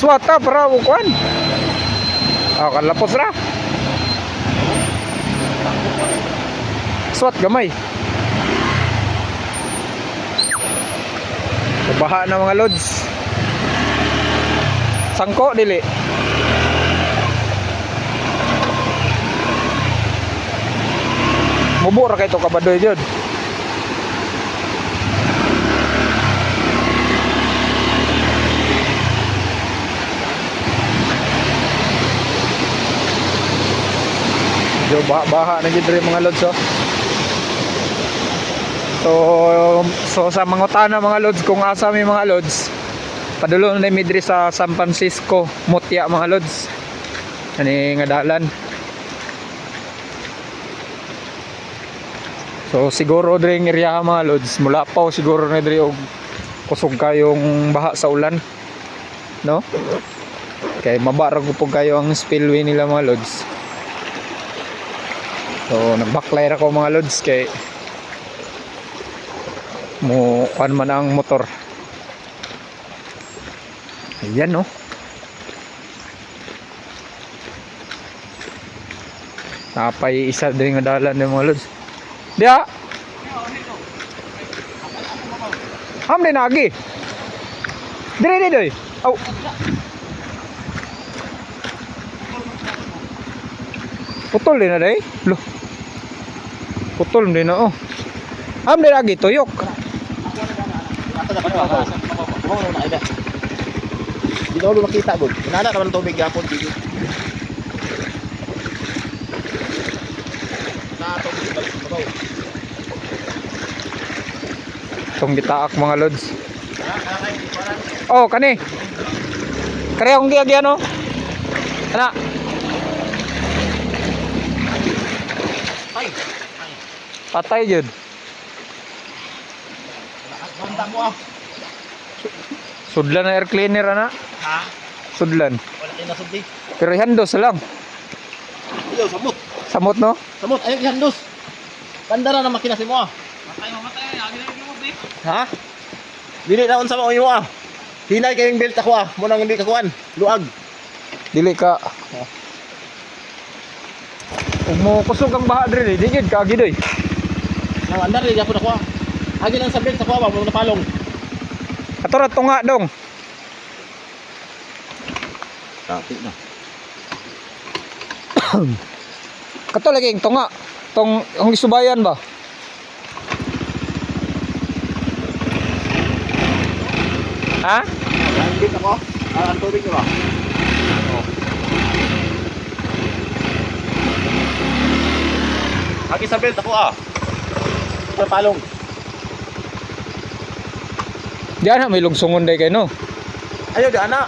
Swata para ukuan. Kalapos ra. Swat gamay. Baha na mga lods. Sangko dili. Mubo ra kay to kabadoy jud. Baha na gid mga lods oh. So sa mga utana mga lods kung asa may mga lods, padulong na midri sa San Francisco, Mutya mga lods. Ani nga dalan. So siguro dring area mga lods, mula pa siguro na diri og kusog kayong baha sa ulan. No? Kay mabarag po kayo ang spillway nila mga lods. So nagbaklay ra ko mga lods kay mo kan man ang motor. Ayan no. Napay isa din nga dalan ng mga lods. Dia. Ham din lagi. Dire doy. Au. Putol din na day. Loh. Putol din na oh. Ham din lagi tuyok. Di daw makita gud. Nana naman tubig gapon dito. Na tubig balik mabaw. Tong gitaak mga lods. Oh, kani. Kare akong giagi ano? Ana. Ay. Patay jud. Banda mo ah. Sudlan na air cleaner ana. Ha? Sudlan. Wala kay nasudli. Pero handos lang. Iyo samot. Samot no? Samot ay handos. Kandara na makina si mo ah. Mamatay, agi na yung mabit. Ha? Dili na unsa mo imo ah. Hinay kayong belt ako ah. Mo nang hindi ka kuan. Luag. Dili ka. Ug mo kusog ang baha diri, di gid ka gidoy. Nang andar di gyapon ako ah. Agi lang sa belt ako ah, mo napalong. Ato tunga dong. Tapi na. Kato lagi ang tunga. Tong ang isubayan ba? Ha? Ang belt ako. Ang tubig ko ba? Agi sa belt ako ah. Napalong. Diyan na may lugsungon day kay no. Ayo di anak.